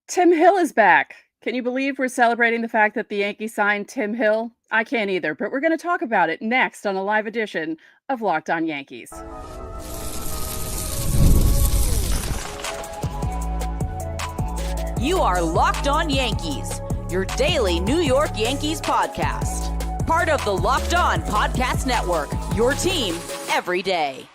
Tim Hill is back. Can you believe we're celebrating the fact that the Yankees signed Tim Hill? I can't either, but we're going to talk about it next on a live edition of Locked On Yankees. You are Locked On Yankees, your daily New York Yankees podcast. Part of the Locked On Podcast Network, your team every day.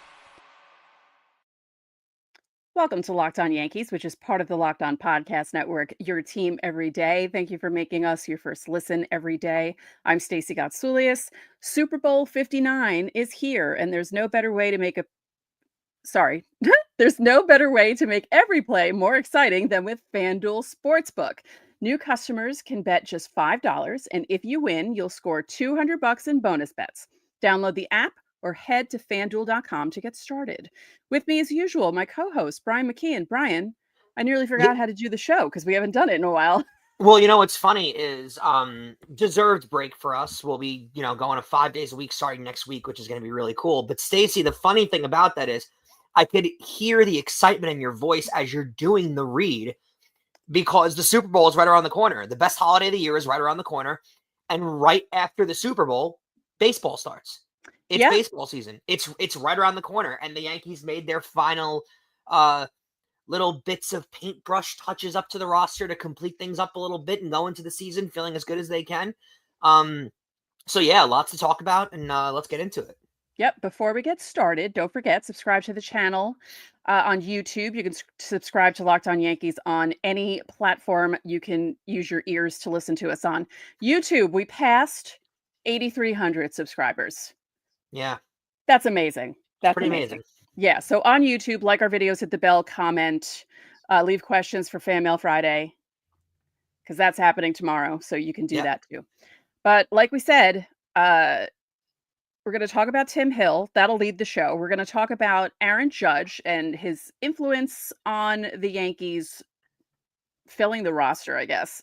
Welcome to Locked On Yankees, which is part of the Locked On Podcast Network, your team every day. Thank you for making us your first listen every day. I'm Stacey Gotsoulias. Super Bowl 59 is here, and there's no better way to make there's no better way to make every play more exciting than with FanDuel Sportsbook. New customers can bet just $5, and if you win, you'll score $200 in bonus bets. Download the app or head to FanDuel.com to get started. With me, as usual, my co-host, Brian McKeon. Brian, I nearly forgot how to do the show because we haven't done it in a while. Well, you know what's funny is deserved break for us. We'll be, going to 5 days a week starting next week, which is going to be really cool. But Stacey, the funny thing about that is I could hear the excitement in your voice as you're doing the read because the Super Bowl is right around the corner. The best holiday of the year is right around the corner. And right after the Super Bowl, baseball starts. It's baseball season. It's right around the corner. And the Yankees made their final little bits of paintbrush touches up to the roster to complete things up a little bit and go into the season feeling as good as they can. So yeah, lots to talk about, and let's get into it. Yep. Before we get started, don't forget, subscribe to the channel on YouTube. You can subscribe to Locked On Yankees on any platform you can use your ears to listen to us on. YouTube, we passed 8,300 subscribers. Yeah. That's amazing. That's pretty amazing. Yeah. So on YouTube, like our videos, hit the bell, comment, leave questions for Fan Mail Friday, because that's happening tomorrow. So you can do that too. But like we said, we're going to talk about Tim Hill. That'll lead the show. We're going to talk about Aaron Judge and his influence on the Yankees filling the roster, I guess.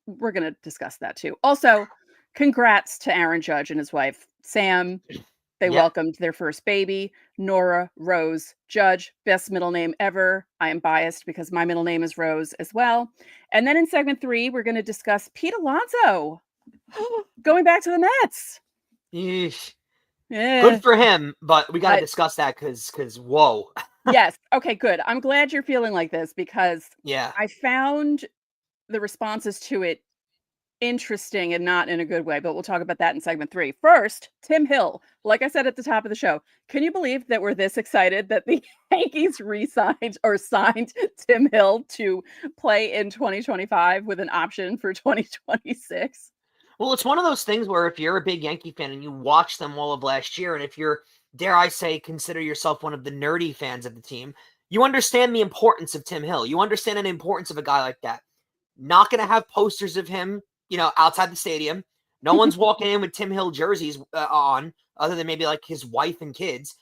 We're going to discuss that too. Also, congrats to Aaron Judge and his wife, Sam. They welcomed their first baby, Nora Rose Judge, best middle name ever. I am biased because my middle name is Rose as well. And then in segment 3, we're going to discuss Pete Alonso going back to the Mets. Yeesh. Yeah. Good for him, but we got to discuss that because whoa. Yes. Okay, good. I'm glad you're feeling like this because I found the responses to it interesting and not in a good way, but we'll talk about that in segment 3. First, Tim Hill. Like I said at the top of the show, can you believe that we're this excited that the Yankees signed Tim Hill to play in 2025 with an option for 2026? Well, it's one of those things where if you're a big Yankee fan and you watch them all of last year, and if you're, dare I say, consider yourself one of the nerdy fans of the team, you understand the importance of Tim Hill. You understand the importance of a guy like that. Not going to have posters of him, outside the stadium. No one's walking in with Tim Hill jerseys on, other than maybe like his wife and kids.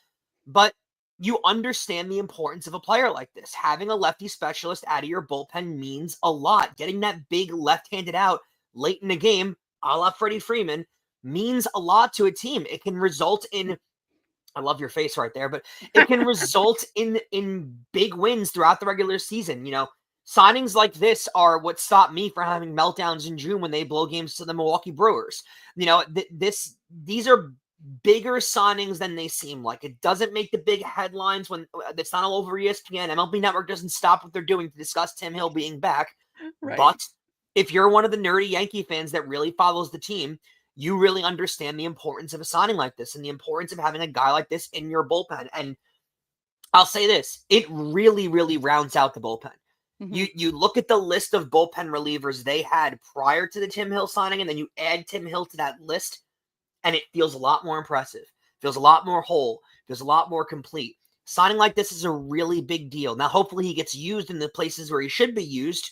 But you understand the importance of a player like this. Having a lefty specialist out of your bullpen means a lot. Getting that big left-handed out late in the game, a la Freddie Freeman, means a lot to a team. It can result in, I love your face right there, but it can result in big wins throughout the regular season. Signings like this are what stopped me from having meltdowns in June when they blow games to the Milwaukee Brewers. These are bigger signings than they seem like. It doesn't make the big headlines when it's not all over ESPN. MLB Network doesn't stop what they're doing to discuss Tim Hill being back. Right. But if you're one of the nerdy Yankee fans that really follows the team, you really understand the importance of a signing like this and the importance of having a guy like this in your bullpen. And I'll say this, it really, really rounds out the bullpen. Mm-hmm. You look at the list of bullpen relievers they had prior to the Tim Hill signing, and then you add Tim Hill to that list, and it feels a lot more impressive. Feels a lot more whole. Feels a lot more complete. Signing like this is a really big deal. Now, hopefully he gets used in the places where he should be used.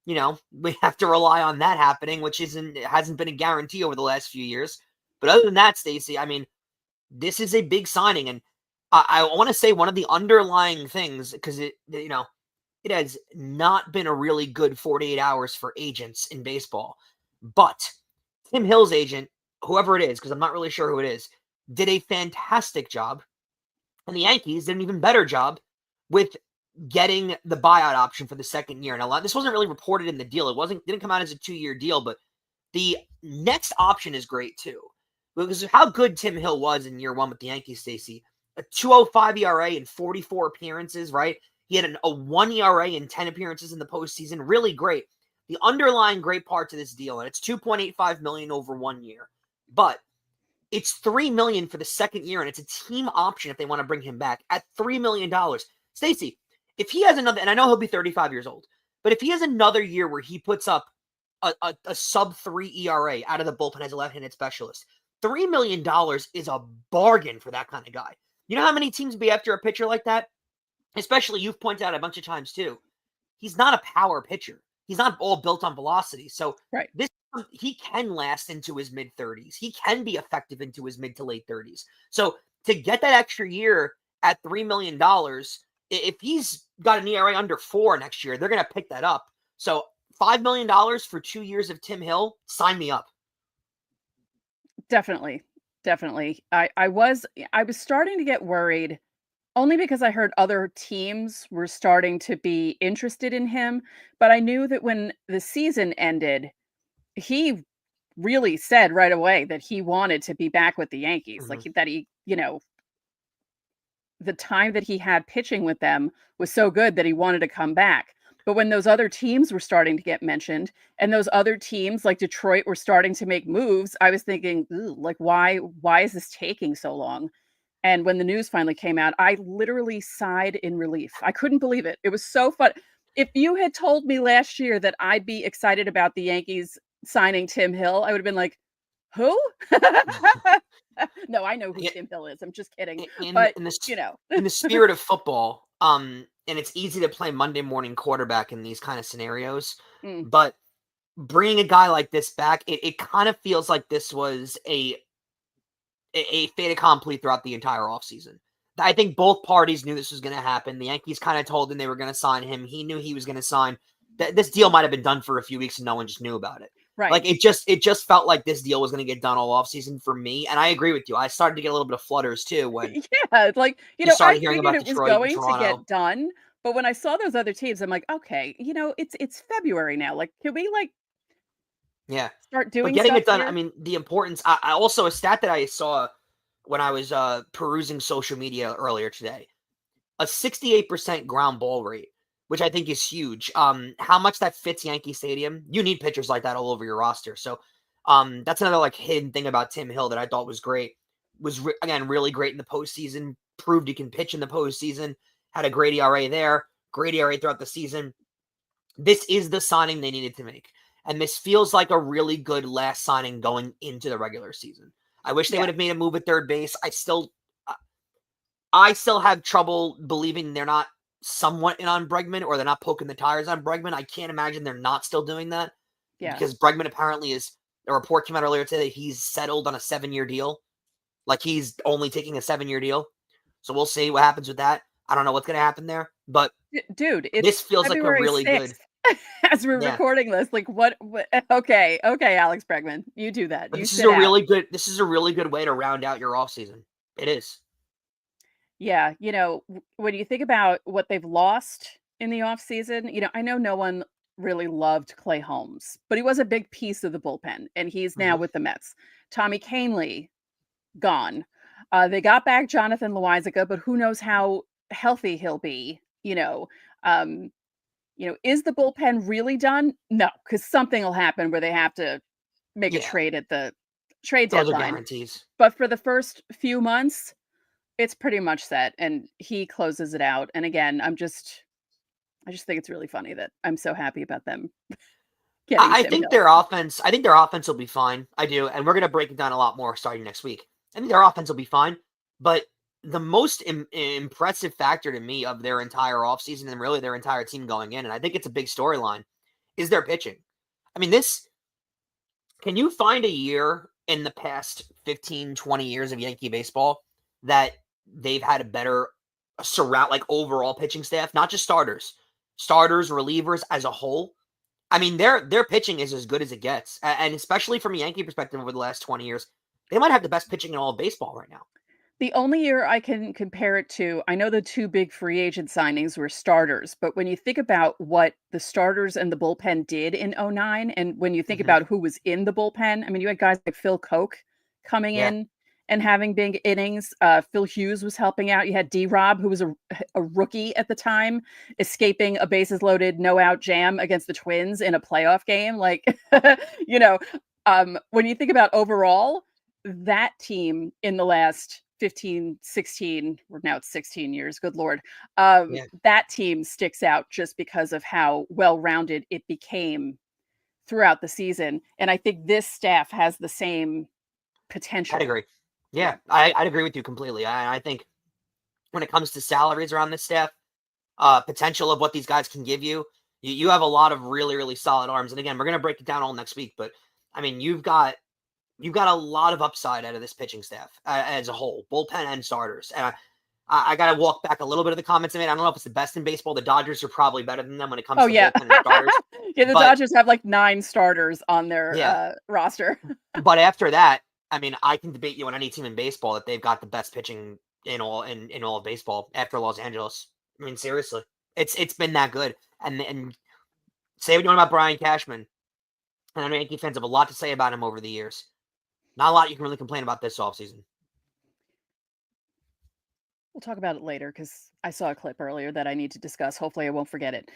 We have to rely on that happening, which hasn't been a guarantee over the last few years. But other than that, Stacey, I mean, this is a big signing. And I want to say one of the underlying things, because it has not been a really good 48 hours for agents in baseball. But Tim Hill's agent, whoever it is, because I'm not really sure who it is, did a fantastic job. And the Yankees did an even better job with getting the buyout option for the second year. And this wasn't really reported in the deal. Didn't come out as a 2-year deal, but the next option is great too. Because of how good Tim Hill was in year 1 with the Yankees, Stacey. A 2.05 ERA in 44 appearances, right? He had a 1 ERA in 10 appearances in the postseason. Really great. The underlying great part to this deal, and it's $2.85 million over 1 year. But it's $3 million for the second year, and it's a team option if they want to bring him back at $3 million. Stacey, if he has another, and I know he'll be 35 years old, but if he has another year where he puts up a sub-3 ERA out of the bullpen as a left-handed specialist, $3 million is a bargain for that kind of guy. You know how many teams be after a pitcher like that? Especially, you've pointed out a bunch of times too. He's not a power pitcher. He's not all built on velocity. So Right. He can last into his mid-30s. He can be effective into his mid to late 30s. So to get that extra year at $3 million, if he's got an ERA under 4 next year, they're going to pick that up. So $5 million for 2 years of Tim Hill, sign me up. Definitely. I was starting to get worried only because I heard other teams were starting to be interested in him, but I knew that when the season ended, he really said right away that he wanted to be back with the Yankees. Like that he, the time that he had pitching with them was so good that he wanted to come back. But when those other teams were starting to get mentioned and those other teams like Detroit were starting to make moves, I was thinking, like, why is this taking so long? And when the news finally came out, I literally sighed in relief. I couldn't believe it. It was so fun. If you had told me last year that I'd be excited about the Yankees signing Tim Hill, I would have been like, who? No, I know who Tim Hill is. I'm just kidding. In the spirit of football, and it's easy to play Monday morning quarterback in these kind of scenarios, but bringing a guy like this back, it kind of feels like this was a fait accompli throughout the entire offseason. I think both parties knew this was going to happen. The Yankees kind of told him they were going to sign him. He knew he was going to sign. This deal might have been done for a few weeks and no one just knew about it. Right. Like it just felt like this deal was going to get done all offseason for me. And I agree with you. I started to get a little bit of flutters too when like started I hearing figured about it was Detroit going and Toronto. to get done, but when I saw those other teams, I'm like, okay, it's February now. Like, can we start doing? But getting stuff it done. here? I mean, the importance. I also a stat that I saw when I was perusing social media earlier today, a 68% ground ball rate, which I think is huge. How much that fits Yankee Stadium? You need pitchers like that all over your roster. So that's another hidden thing about Tim Hill that I thought was great. Was again really great in the postseason. Proved he can pitch in the postseason. Had a great ERA there. Great ERA throughout the season. This is the signing they needed to make. And this feels like a really good last signing going into the regular season. I wish they would have made a move at third base. I still have trouble believing they're not somewhat in on Bregman or they're not poking the tires on Bregman. I can't imagine they're not still doing that. Yeah. Because Bregman apparently a report came out earlier today that he's settled on a 7-year deal. Like he's only taking a 7-year deal. So we'll see what happens with that. I don't know what's going to happen there. But dude, this feels February like a really 6th. good. As we're recording this, like what? Okay, Alex Bregman, you do that. But this is a really good way to round out your offseason. It is. Yeah, when you think about what they've lost in the offseason, I know no one really loved Clay Holmes, but he was a big piece of the bullpen, and he's now with the Mets. Tommy Kahnle, gone. They got back Jonathan Loaisiga, but who knows how healthy he'll be, is the bullpen really done? No, because something will happen where they have to make a trade at the trade deadline. Those are guarantees. But for the first few months, it's pretty much set, and he closes it out. And again, I just think it's really funny that I'm so happy about them. I think their offense will be fine. I do, and we're going to break it down a lot more starting next week. I think their offense will be fine, but the most impressive factor to me of their entire offseason and really their entire team going in, and I think it's a big storyline, is their pitching. I mean, can you find a year in the past 15, 20 years of Yankee baseball that they've had a better overall pitching staff, not just starters, relievers as a whole? I mean, their pitching is as good as it gets. And especially from a Yankee perspective over the last 20 years, they might have the best pitching in all of baseball right now. The only year I can compare it to, I know the two big free agent signings were starters, but when you think about what the starters and the bullpen did in '09, and when you think Mhm. about who was in the bullpen, I mean, you had guys like Phil Koch coming Yeah. in and having big innings. Phil Hughes was helping out. You had D-Rob, who was a rookie at the time, escaping a bases loaded, no out jam against the Twins in a playoff game. Like, you know, when you think about overall, that team in the last 15, 16, or now it's 16 years, good Lord. Yeah. That team sticks out just because of how well-rounded it became throughout the season. And I think this staff has the same I'd potential. agree. Yeah. Yeah, I'd agree with you completely. I think when it comes to salaries around this staff, potential of what these guys can give you, you have a lot of really, really solid arms. And again, we're gonna break it down all next week. But I mean, you've got a lot of upside out of this pitching staff as a whole, bullpen and starters. And I got to walk back a little bit of the comments I made. I don't know if it's the best in baseball. The Dodgers are probably better than them when it comes Oh, to yeah. bullpen and starters. Yeah, the But Dodgers have like 9 starters on their yeah, roster. but after that, I mean, I can debate you on any team in baseball that they've got the best pitching in all of baseball after Los Angeles. I mean, seriously, it's been that good. And say what you want about Brian Cashman, and I know Yankee fans have a lot to say about him over the years. Not a lot you can really complain about this offseason. We'll talk about it later because I saw a clip earlier that I need to discuss. Hopefully, I won't forget it.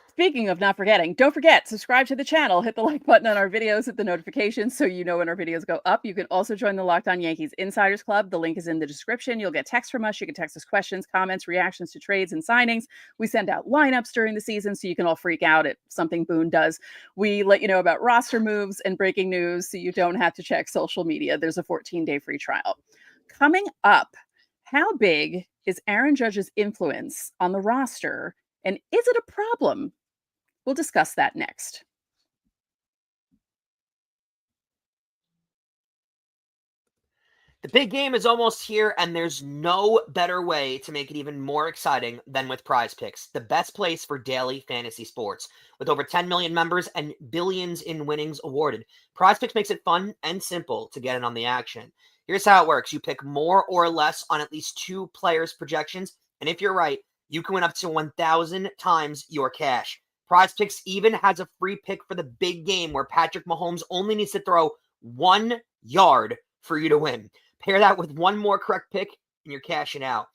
Speaking of not forgetting, don't forget, subscribe to the channel, hit the like button on our videos, hit the notifications so you know when our videos go up. You can also join the Locked On Yankees Insiders Club. The link is in the description. You'll get texts from us. You can text us questions, comments, reactions to trades and signings. We send out lineups during the season so you can all freak out at something Boone does. We let you know about roster moves and breaking news so you don't have to check social media. There's a 14-day free trial. Coming up, how big is Aaron Judge's influence on the roster, and is it a problem? We'll discuss that next. The big game is almost here, and there's no better way to make it even more exciting than with PrizePicks, the best place for daily fantasy sports. With over 10 million members and billions in winnings awarded, PrizePicks makes it fun and simple to get in on the action. Here's how it works. You pick more or less on at least 2 players' projections, and if you're right, you can win up to 1,000 times your cash. PrizePicks even has a free pick for the big game where Patrick Mahomes only needs to throw 1 yard for you to win. Pair that with one more correct pick, and you're cashing out.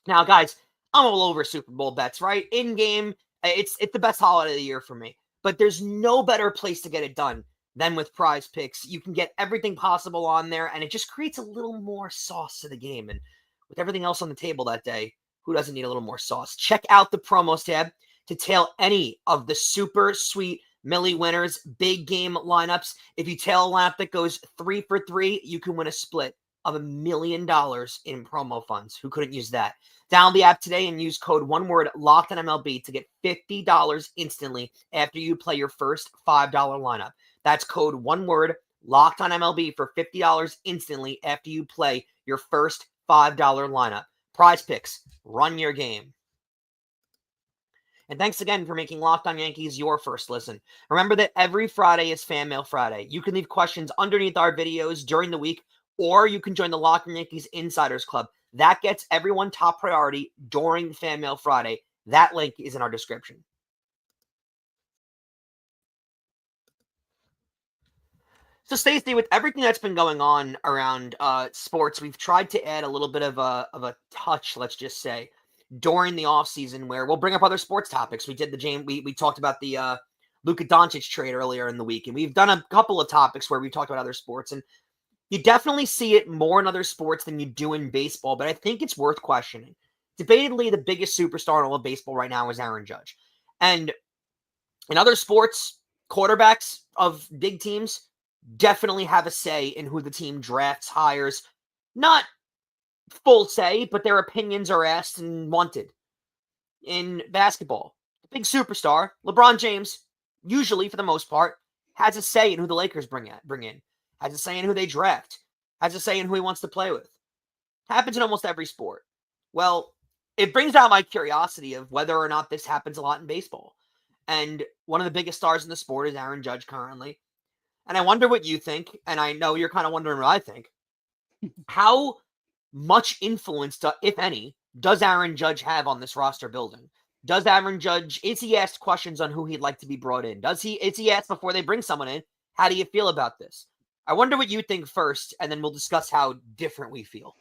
Now, guys, I'm all over Super Bowl bets, right? In game, it's the best holiday of the year for me. But there's no better place to get it done than with PrizePicks. You can get everything possible on there, and it just creates a little more sauce to the game. And with everything else on the table that day, who doesn't need a little more sauce? Check out the promos tab to tail any of the super sweet Millie winners, big game lineups. If you tail a lineup that goes 3 for 3, you can win a split of $1 million in promo funds. Who couldn't use that? Download the app today and use code ONEWORD LOCKEDONMLB to get $50 instantly after you play your first $5 lineup. That's code ONEWORD LOCKEDONMLB for $50 instantly after you play your first $5 lineup. PrizePicks, run your game. And thanks again for making Locked On Yankees your first listen. Remember that every Friday is Fan Mail Friday. You can leave questions underneath our videos during the week, or you can join the Locked On Yankees Insiders Club. That gets everyone top priority during Fan Mail Friday. That link is in our description. So, Stacey, with everything that's been going on around sports, we've tried to add a little bit of a touch, let's just say, during the offseason where we'll bring up other sports topics. We did we talked about the Luka Doncic trade earlier in the week, and we've done a couple of topics where we talked about other sports, and you definitely see it more in other sports than you do in baseball, but I think it's worth questioning. Debatedly, the biggest superstar in all of baseball right now is Aaron Judge. And in other sports, quarterbacks of big teams definitely have a say in who the team drafts, hires. Not full say, but their opinions are asked and wanted. In basketball, the big superstar, LeBron James, usually for the most part, has a say in who the Lakers bring in, has a say in who they draft, has a say in who he wants to play with. Happens in almost every sport. Well, it brings out my curiosity of whether or not this happens a lot in baseball. And one of the biggest stars in the sport is Aaron Judge currently. And I wonder what you think, and I know you're kind of wondering what I think. How much influence, if any, does Aaron Judge have on this roster building? Does Aaron Judge, is he asked questions on who he'd like to be brought in? Is he asked before they bring someone in, how do you feel about this? I wonder what you think first, and then we'll discuss how different we feel.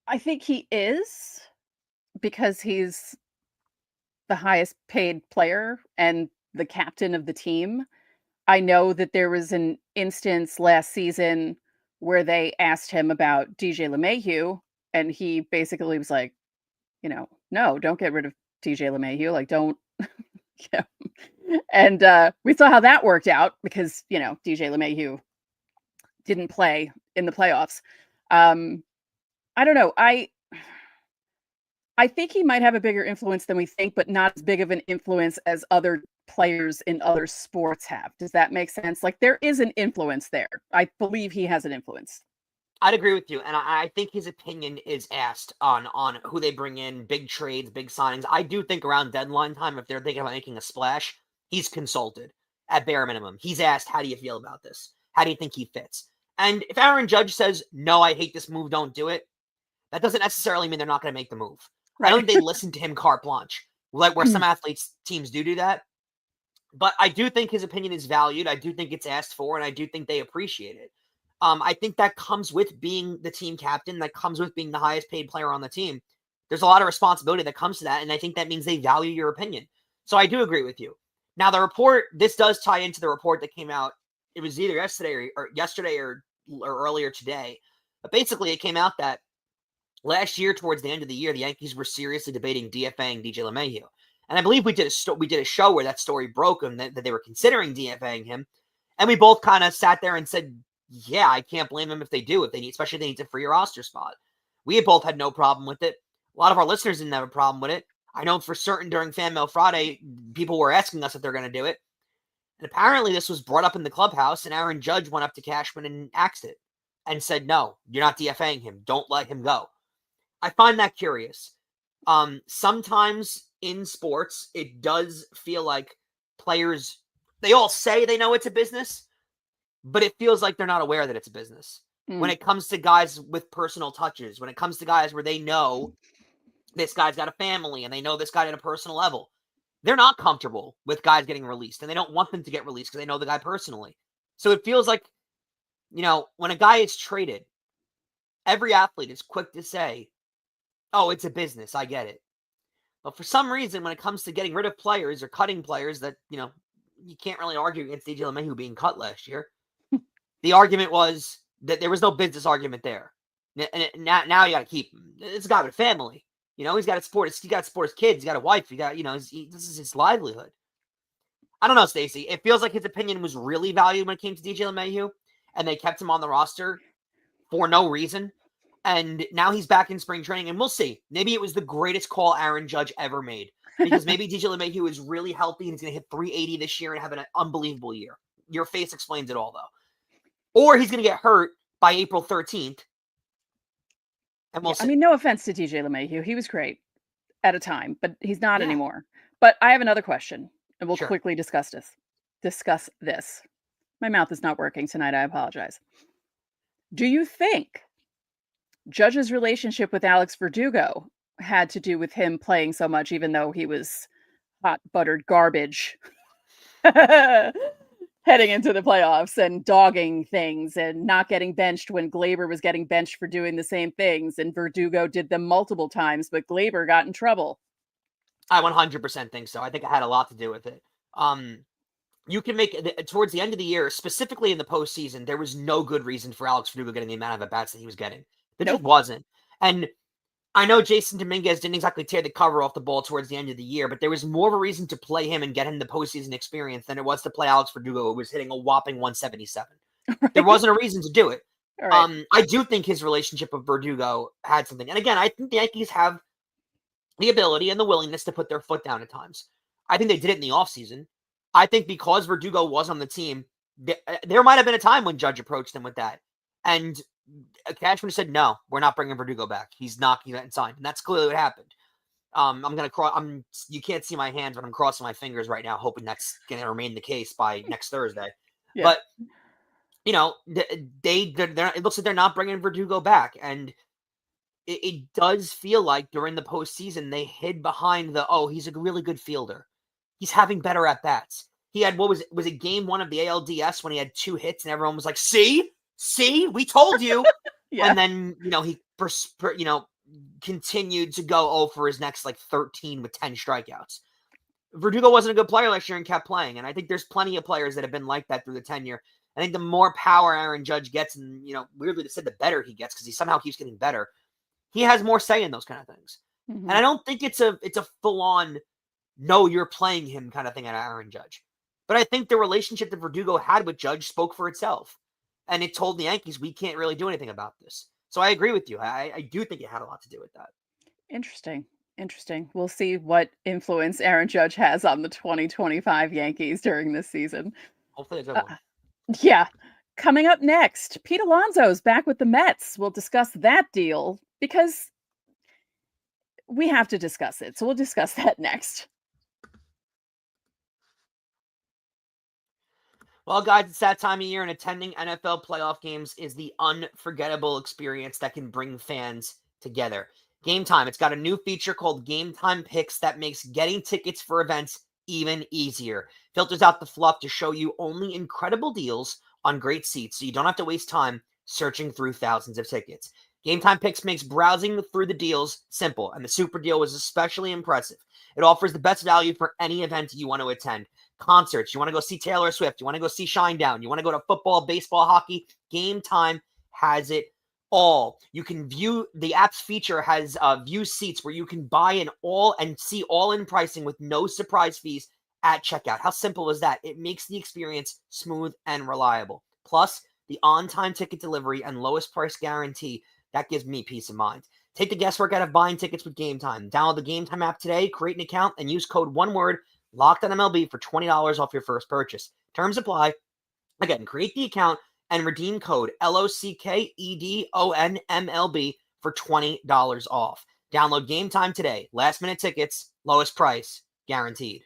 I think he is, because he's the highest paid player and the captain of the team. I know that there was an instance last season where they asked him about DJ LeMahieu, and he basically was like, no, don't get rid of DJ LeMahieu. Like, don't, And we saw how that worked out because, DJ LeMahieu didn't play in the playoffs. I don't know. I think he might have a bigger influence than we think, but not as big of an influence as other players in other sports have. Does that make sense? Like, there is an influence there. I believe he has an influence. I'd agree with you, and I think his opinion is asked on who they bring in, big trades, big signings. I do think around deadline time, if they're thinking about making a splash, he's consulted at bare minimum. He's asked, how do you feel about this? How do you think he fits? And if Aaron Judge says, no, I hate this move, don't do it, that doesn't necessarily mean they're not going to make the move. Right. I don't think they listen to him carte blanche, like where some athletes, teams do that. But I do think his opinion is valued. I do think it's asked for, and I do think they appreciate it. I think that comes with being the team captain. That comes with being the highest paid player on the team. There's a lot of responsibility that comes to that, and I think that means they value your opinion. So I do agree with you. Now, the report, this does tie into the report that came out. It was either yesterday or earlier today. But basically, it came out that last year, towards the end of the year, the Yankees were seriously debating DFAing DJ LeMahieu. And I believe we did a show where that story broke and that they were considering DFAing him. And we both kind of sat there and said, yeah, I can't blame them if they do, especially if they need to free a roster spot. We both had no problem with it. A lot of our listeners didn't have a problem with it. I know for certain during Fan Mail Friday, people were asking us if they're going to do it. And apparently this was brought up in the clubhouse, and Aaron Judge went up to Cashman and axed it and said, no, you're not DFAing him. Don't let him go. I find that curious. Sometimes in sports, it does feel like players, they all say they know it's a business, but it feels like they're not aware that it's a business. When it comes to guys with personal touches, when it comes to guys where they know this guy's got a family and they know this guy at a personal level, they're not comfortable with guys getting released, and they don't want them to get released because they know the guy personally. So it feels like, when a guy is traded, every athlete is quick to say, oh, it's a business. I get it. But for some reason, when it comes to getting rid of players or cutting players that, you can't really argue against DJ LeMahieu being cut last year. The argument was that there was no business argument there. And now you got to keep him. It's a guy with a family. He's got to support his kids. He's got a wife. This is his livelihood. I don't know, Stacey. It feels like his opinion was really valued when it came to DJ LeMahieu, and they kept him on the roster for no reason. And now he's back in spring training, and we'll see. Maybe it was the greatest call Aaron Judge ever made, because maybe DJ LeMahieu is really healthy and he's going to hit 380 this year and have an unbelievable year. Your face explains it all, though. Or he's going to get hurt by April 13th. And we'll see. I mean, no offense to DJ LeMahieu. He was great at a time, but he's not anymore. But I have another question, and we'll quickly discuss this. My mouth is not working tonight. I apologize. Do you think Judge's relationship with Alex Verdugo had to do with him playing so much, even though he was hot buttered garbage heading into the playoffs and dogging things and not getting benched when Glaber was getting benched for doing the same things, and Verdugo did them multiple times, but Glaber got in trouble? I 100% think so. I think it had a lot to do with it. You can make towards the end of the year, specifically in the postseason, there was no good reason for Alex Verdugo getting the amount of at-bats that he was getting. There just wasn't. And I know Jason Dominguez didn't exactly tear the cover off the ball towards the end of the year, but there was more of a reason to play him and get him the postseason experience than it was to play Alex Verdugo, who was hitting a whopping 177. Right. There wasn't a reason to do it. Right. I do think his relationship with Verdugo had something. And again, I think the Yankees have the ability and the willingness to put their foot down at times. I think they did it in the offseason. I think because Verdugo was on the team, there might have been a time when Judge approached him with that. And Cashman said, no, we're not bringing Verdugo back. He's not getting signed. And that's clearly what happened. You can't see my hands, but I'm crossing my fingers right now, hoping that's going to remain the case by next Thursday. Yeah. But it looks like they're not bringing Verdugo back, and it does feel like during the postseason they hid behind he's a really good fielder. He's having better at bats. He had, was it game 1 of the ALDS when he had 2 hits and everyone was like, see, we told you. Yeah. And then, he continued to go for his next 13 with 10 strikeouts. Verdugo wasn't a good player last year and kept playing. And I think there's plenty of players that have been like that through the tenure. I think the more power Aaron Judge gets, and, weirdly to say, the better he gets because he somehow keeps getting better, he has more say in those kind of things. Mm-hmm. And I don't think it's a full-on, no, you're playing him kind of thing at Aaron Judge. But I think the relationship that Verdugo had with Judge spoke for itself. And it told the Yankees, we can't really do anything about this. So I agree with you. I do think it had a lot to do with that. Interesting. We'll see what influence Aaron Judge has on the 2025 Yankees during this season. Hopefully a good one. Yeah. Coming up next, Pete Alonso's back with the Mets. We'll discuss that deal because we have to discuss it. So we'll discuss that next. Well, guys, it's that time of year, and attending NFL playoff games is the unforgettable experience that can bring fans together. Gametime, it's got a new feature called Gametime Picks that makes getting tickets for events even easier. Filters out the fluff to show you only incredible deals on great seats, so you don't have to waste time searching through thousands of tickets. Gametime Picks makes browsing through the deals simple, and the super deal was especially impressive. It offers the best value for any event you want to attend. Concerts, you want to go see Taylor Swift, you want to go see Shinedown, you want to go to football, baseball, hockey, Gametime has it all. You can view, the app's feature has view seats where you can buy and see all-in pricing with no surprise fees at checkout. How simple is that? It makes the experience smooth and reliable. Plus, the on-time ticket delivery and lowest price guarantee, that gives me peace of mind. Take the guesswork out of buying tickets with Gametime. Download the Gametime app today, create an account, and use code ONEWORD LOCKEDONMLB for $20 off your first purchase. Terms apply. Again, create the account and redeem code LOCKEDONMLB for $20 off. Download Gametime today. Last minute tickets, lowest price, guaranteed.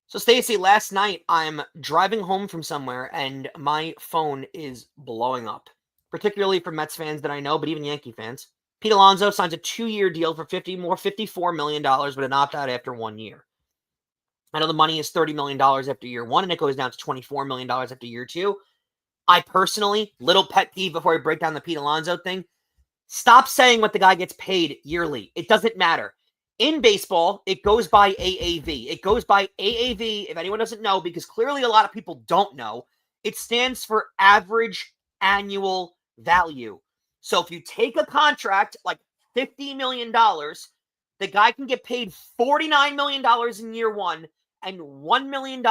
So, Stacey, last night I'm driving home from somewhere and my phone is blowing up, particularly for Mets fans that I know, but even Yankee fans. Pete Alonso signs a 2-year deal for $54 million with an opt-out after 1 year. I know the money is $30 million after year 1, and it goes down to $24 million after year 2. I personally, little pet peeve before I break down the Pete Alonso thing, stop saying what the guy gets paid yearly. It doesn't matter. In baseball, it goes by AAV. It goes by AAV, if anyone doesn't know, because clearly a lot of people don't know. It stands for average annual value. So if you take a contract like $50 million, the guy can get paid $49 million in year 1 and $1 million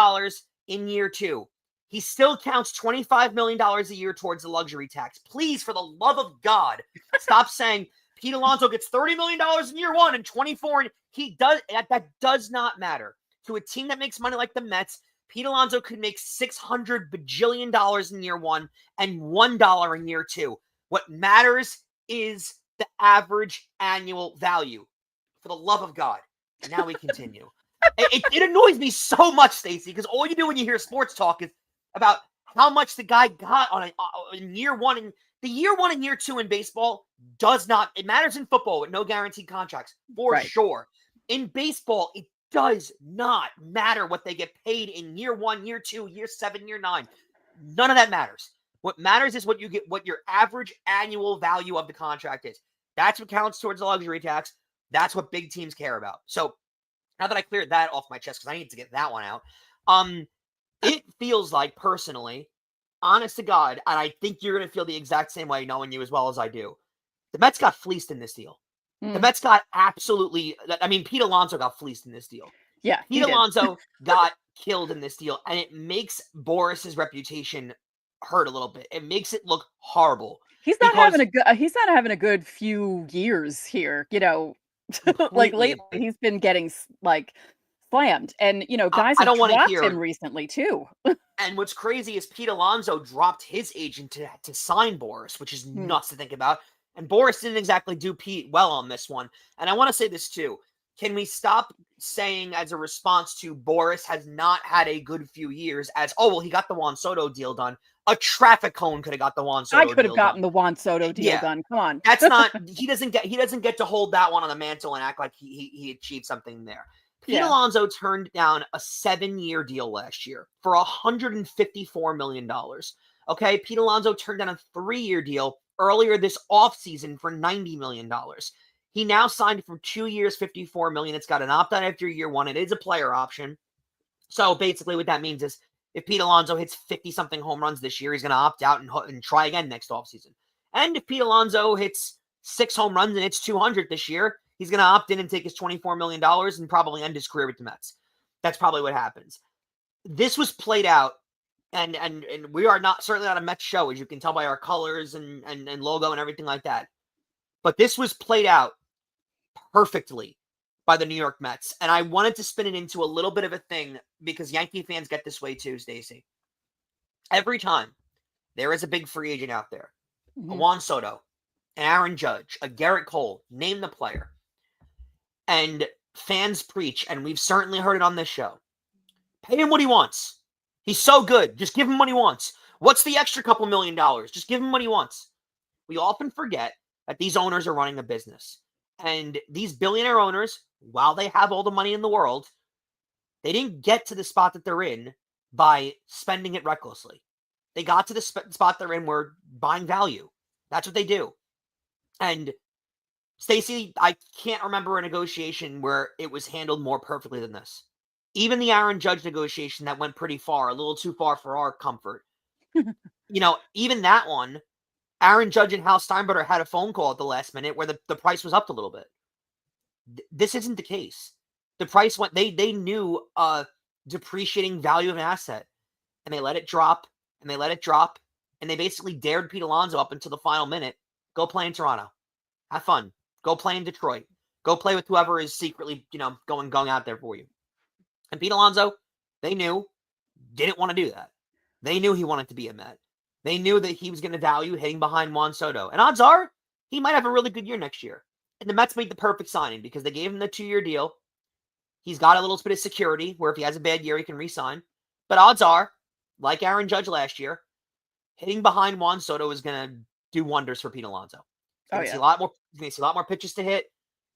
in year 2. He still counts $25 million a year towards the luxury tax. Please, for the love of God, stop saying Pete Alonso gets $30 million in year 1 and 24. And that does not matter. To a team that makes money like the Mets, Pete Alonso could make $600 bajillion in year 1 and $1 in year 2. What matters is the average annual value. For the love of God. Now we continue. It annoys me so much, Stacey, because all you do when you hear sports talk is about how much the guy got in year 1. And the year 1 and year 2 in baseball does not, it matters in football with no guaranteed contracts, for sure. In baseball, it does not matter what they get paid in year 1, year 2, year 7, year 9. None of that matters. What matters is what your average annual value of the contract is. That's what counts towards the luxury tax. That's what big teams care about. So now that I cleared that off my chest, because I need to get that one out, it feels like, personally, honest to God, and I think you're going to feel the exact same way knowing you as well as I do, the Mets got fleeced in this deal. The Mets got Pete Alonso got fleeced in this deal. Yeah, Pete Alonso got killed in this deal, and it makes Boris's reputation hurt a little bit. It makes it look horrible. He's not having a good few years here, like lately he's been getting slammed, and guys have dropped him recently too. And what's crazy is Pete Alonso dropped his agent to sign Boris, which is nuts to think about. And Boris didn't exactly do Pete well on this one. And I want to say this too. can we stop saying as a response to Boris has not had a good few years as, oh, well, he got the Juan Soto deal done. A traffic cone could have got the Juan Soto deal done. I could have gotten the Juan Soto deal done. Come on. That's not, he doesn't get to hold that one on the mantle and act like he achieved something there. Pete Alonso turned down a 7-year deal last year for $154 million. Okay, Pete Alonso turned down a 3-year deal earlier this offseason for $90 million. He now signed for 2 years, $54 million. It's got an opt-out after year 1. It is a player option. So basically what that means is if Pete Alonso hits 50-something home runs this year, he's going to opt out and try again next offseason. And if Pete Alonso hits 6 home runs and hits 200 this year, he's going to opt in and take his $24 million and probably end his career with the Mets. That's probably what happens. This was played out, and we are certainly not a Mets show, as you can tell by our colors and logo and everything like that. But this was played out perfectly by the New York Mets. And I wanted to spin it into a little bit of a thing because Yankee fans get this way too, Stacey. Every time there is a big free agent out there, a Juan Soto, an Aaron Judge, a Garrett Cole, name the player, and fans preach, and we've certainly heard it on this show, pay him what he wants. He's so good. Just give him what he wants. What's the extra couple $1 million? Just give him what he wants. We often forget that these owners are running a business. And these billionaire owners, while they have all the money in the world, they didn't get to the spot that they're in by spending it recklessly. They got to the spot they're in where buying value. That's what they do. And Stacey, I can't remember a negotiation where it was handled more perfectly than this. Even the Aaron Judge negotiation that went pretty far, a little too far for our comfort. Even that one, Aaron Judge and Hal Steinbrenner had a phone call at the last minute where the price was upped a little bit. This isn't the case. The price went, they knew depreciating value of an asset, and they let it drop, and they let it drop, and they basically dared Pete Alonso up until the final minute. Go play in Toronto. Have fun. Go play in Detroit. Go play with whoever is secretly, going out there for you. And Pete Alonso, they knew, didn't want to do that. They knew he wanted to be a Met. They knew that he was going to value hitting behind Juan Soto. And odds are, he might have a really good year next year. And the Mets made the perfect signing because they gave him the 2-year deal. He's got a little bit of security where if he has a bad year, he can re-sign. But odds are, like Aaron Judge last year, hitting behind Juan Soto is going to do wonders for Pete Alonso. He's going to see a lot more pitches to hit.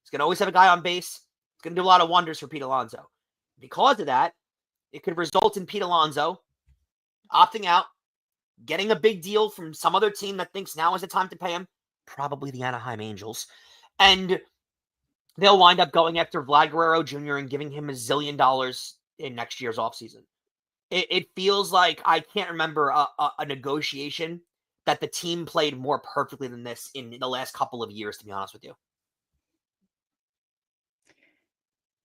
He's going to always have a guy on base. It's going to do a lot of wonders for Pete Alonso. Because of that, it could result in Pete Alonso opting out, getting a big deal from some other team that thinks now is the time to pay him, probably the Anaheim Angels, and they'll wind up going after Vlad Guerrero Jr. and giving him $1 zillion in next year's offseason. It feels like I can't remember a negotiation that the team played more perfectly than this in the last couple of years, to be honest with you.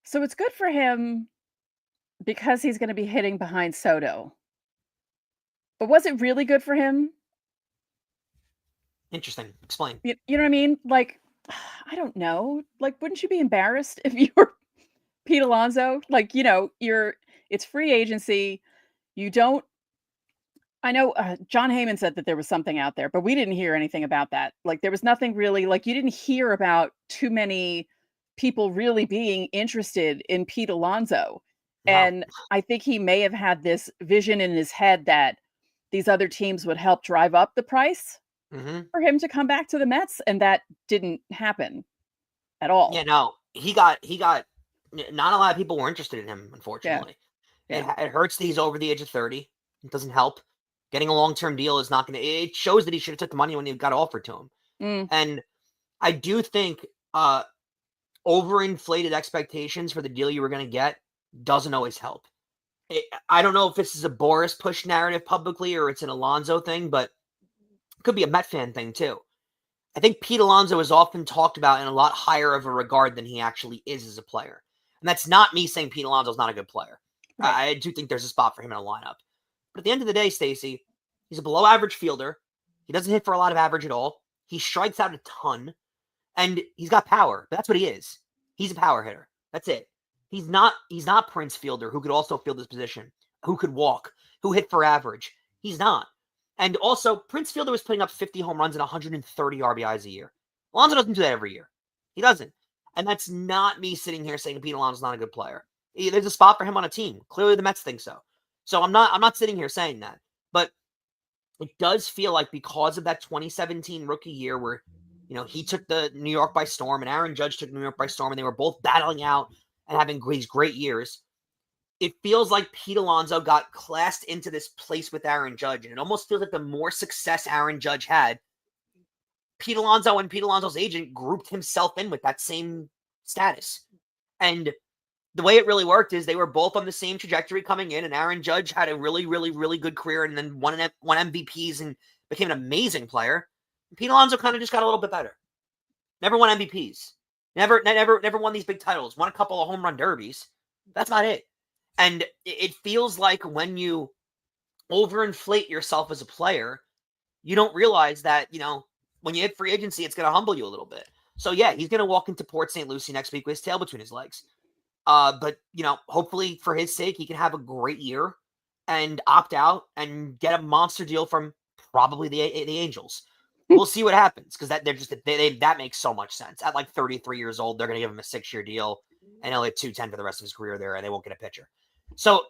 So it's good for him because he's going to be hitting behind Soto. But was it really good for him? Interesting. Explain. You know what I mean? Like, I don't know. Like, wouldn't you be embarrassed if you were Pete Alonso? Like, it's free agency. I know John Heyman said that there was something out there, but we didn't hear anything about that. Like, there was nothing really, like, you didn't hear about too many people really being interested in Pete Alonso. Wow. And I think he may have had this vision in his head that these other teams would help drive up the price for him to come back to the Mets, and that didn't happen at all. Yeah, no, he got. Not a lot of people were interested in him, unfortunately. Yeah. It hurts that he's over the age of 30. It doesn't help. Getting a long-term deal is not going to. It shows that he should have took the money when he got offered to him. And I do think overinflated expectations for the deal you were going to get doesn't always help. I don't know if this is a Boris push narrative publicly or it's an Alonso thing, but it could be a Met fan thing too. I think Pete Alonso is often talked about in a lot higher of a regard than he actually is as a player. And that's not me saying Pete Alonso is not a good player. Right. I do think there's a spot for him in a lineup. But at the end of the day, Stacey, he's a below average fielder. He doesn't hit for a lot of average at all. He strikes out a ton. And he's got power. But that's what he is. He's a power hitter. That's it. He's not Prince Fielder, who could also field this position, who could walk, who hit for average. He's not. And also, Prince Fielder was putting up 50 home runs and 130 RBIs a year. Alonso doesn't do that every year. He doesn't. And that's not me sitting here saying Pete Alonso's not a good player. There's a spot for him on a team. Clearly the Mets think so. So I'm not sitting here saying that. But it does feel like because of that 2017 rookie year where, he took the New York by storm and Aaron Judge took New York by storm and they were both battling out and having these great years. It feels like Pete Alonso got classed into this place with Aaron Judge. And it almost feels like the more success Aaron Judge had, Pete Alonso and Pete Alonso's agent grouped himself in with that same status. And the way it really worked is they were both on the same trajectory coming in, and Aaron Judge had a really, really, really good career and then won MVPs and became an amazing player. Pete Alonso kind of just got a little bit better. Never won MVPs. Never won these big titles. Won a couple of home run derbies. That's about it. And it feels like when you overinflate yourself as a player, you don't realize that, when you hit free agency, it's going to humble you a little bit. So yeah, he's going to walk into Port St. Lucie next week with his tail between his legs. But hopefully for his sake, he can have a great year and opt out and get a monster deal from probably the Angels. We'll see what happens because that makes so much sense. At like 33 years old, they're going to give him a 6-year deal and he'll hit 210 for the rest of his career there, and they won't get a pitcher. So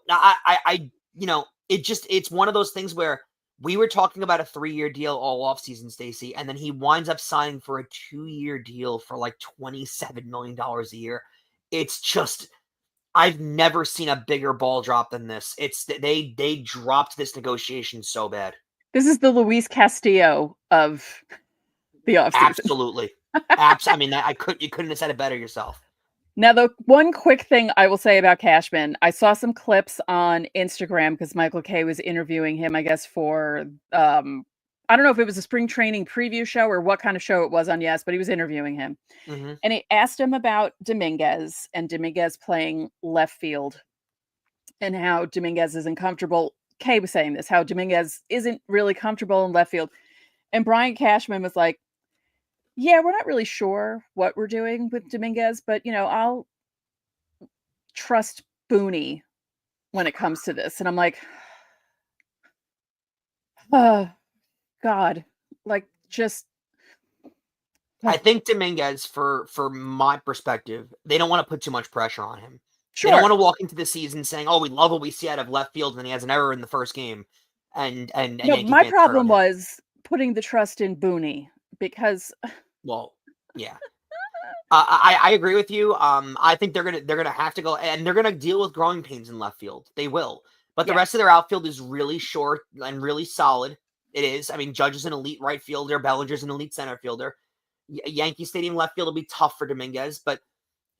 it's one of those things where we were talking about a 3-year deal all offseason, Stacey, and then he winds up signing for a 2-year deal for like $27 million a year. It's just, I've never seen a bigger ball drop than this. They dropped this negotiation so bad. This is the Luis Castillo of the offseason. Absolutely. I mean, you couldn't have said it better yourself. Now, the one quick thing I will say about Cashman, I saw some clips on Instagram because Michael Kay was interviewing him, I guess, for, I don't know if it was a spring training preview show or what kind of show it was on Yes, but he was interviewing him. Mm-hmm. And he asked him about Dominguez and Dominguez playing left field and how Dominguez isn't comfortable. Kay was saying this, how Dominguez isn't really comfortable in left field. And Brian Cashman was like, yeah, we're not really sure what we're doing with Dominguez, but, I'll trust Booney when it comes to this. And I'm like, oh, God, like just. I think Dominguez, for my perspective, they don't want to put too much pressure on him. Sure. They don't want to walk into the season saying, oh, we love what we see out of left field, and then he has an error in the first game. And no, my problem was putting the trust in Booney because. Well, yeah, I agree with you. I think they're gonna have to go, and they're gonna deal with growing pains in left field. They will, but the rest of their outfield is really short and really solid. It is. I mean, Judge is an elite right fielder. Bellinger's an elite center fielder. Yankee Stadium left field will be tough for Dominguez, but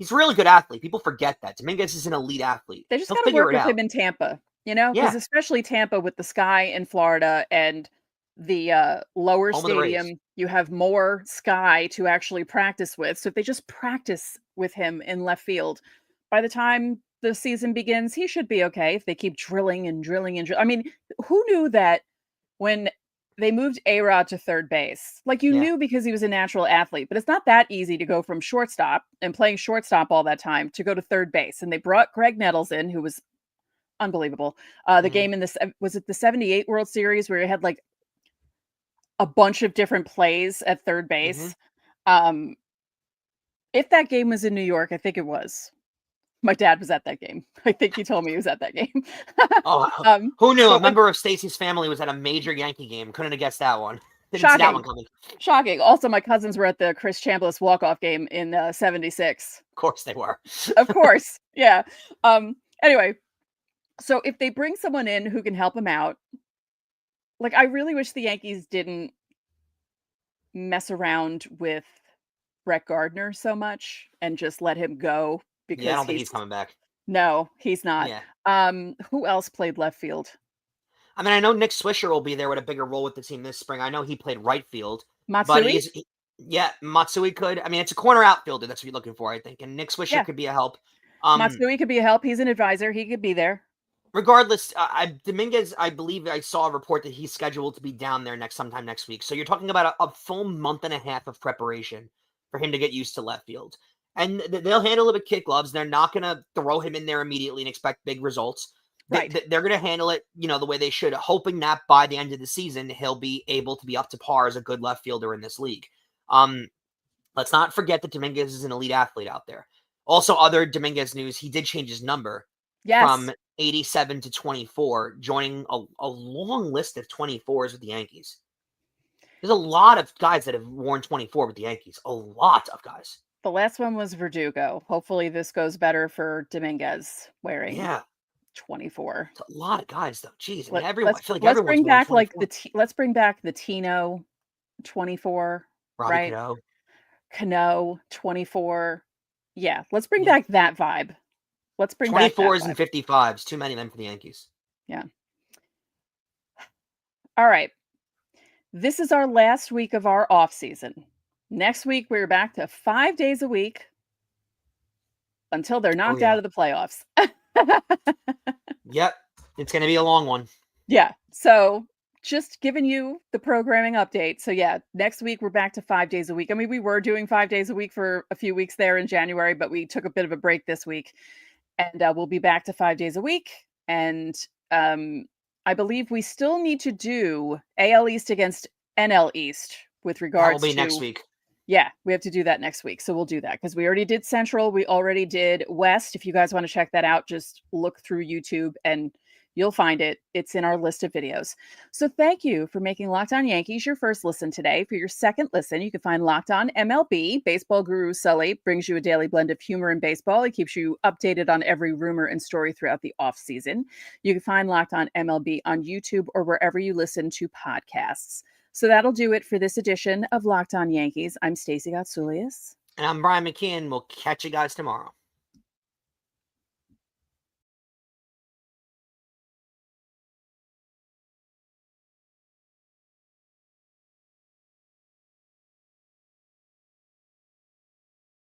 he's a really good athlete. People forget that Dominguez is an elite athlete. They just got to work with him in Tampa, because especially Tampa with the sky in Florida and the lower stadium, you have more sky to actually practice with. So if they just practice with him in left field, by the time the season begins, he should be okay if they keep drilling and drilling and drilling. I mean, who knew that when they moved A-Rod to third base? Like you knew because he was a natural athlete, but it's not that easy to go from shortstop and playing shortstop all that time to go to third base. And they brought Greg Nettles in, who was unbelievable. The game in this, was it the 78 World Series where he had like a bunch of different plays at third base. If that game was in New York, I think it was. My dad was at that game. I think he told me he was at that game. Who knew? A member of Stacey's family was at a major Yankee game. Couldn't have guessed that one. Didn't see that one coming. Shocking. Also, my cousins were at the Chris Chambliss walk-off game in 76. Of course they were. Of course. Yeah. Anyway, so if they bring someone in who can help him out, like, I really wish the Yankees didn't mess around with Brett Gardner so much and just let him go. Because I don't think he's coming back. No, he's not. Yeah. Who else played left field? I mean, I know Nick Swisher will be there with a bigger role with the team this spring. I know he played right field. Matsui? Matsui could. I mean, it's a corner outfielder. That's what you're looking for, I think. And Nick Swisher could be a help. Matsui could be a help. He's an advisor. He could be there. Regardless, Dominguez, I believe I saw a report that he's scheduled to be down there sometime next week. So you're talking about a full month and a half of preparation for him to get used to left field. And they'll handle it with kid gloves. They're not going to throw him in there immediately and expect big results. Right. They're going to handle it, the way they should, hoping that by the end of the season, he'll be able to be up to par as a good left fielder in this league. Let's not forget that Dominguez is an elite athlete out there. Also, other Dominguez news, he did change his number from 87 to 24, joining a long list of 24s with the Yankees. There's a lot of guys that have worn 24 with the Yankees. A lot of guys. The last one was Verdugo. Hopefully this goes better for Dominguez wearing 24. It's a lot of guys, though. Jeez, I feel like let's bring back let's bring back the Tino 24, Robbie right? Cano 24. Yeah, let's bring back that vibe. Let's bring 24s and 55s. Too many of them for the Yankees. Yeah. All right. This is our last week of our off season. Next week, we're back to 5 days a week until they're knocked out of the playoffs. Yep. It's going to be a long one. Yeah. So just giving you the programming update. So yeah, next week we're back to 5 days a week. I mean, we were doing 5 days a week for a few weeks there in January, but we took a bit of a break this week. And we'll be back to 5 days a week. And I believe we still need to do AL East against NL East with regards to... That will be next week. Yeah, we have to do that next week. So we'll do that because we already did Central. We already did West. If you guys want to check that out, just look through YouTube and you'll find it. It's in our list of videos. So thank you for making Locked On Yankees your first listen today. For your second listen, you can find Locked On MLB. Baseball guru Sully brings you a daily blend of humor and baseball. He keeps you updated on every rumor and story throughout the offseason. You can find Locked On MLB on YouTube or wherever you listen to podcasts. So that'll do it for this edition of Locked On Yankees. I'm Stacey Gotsoulias. And I'm Brian McKeon. We'll catch you guys tomorrow.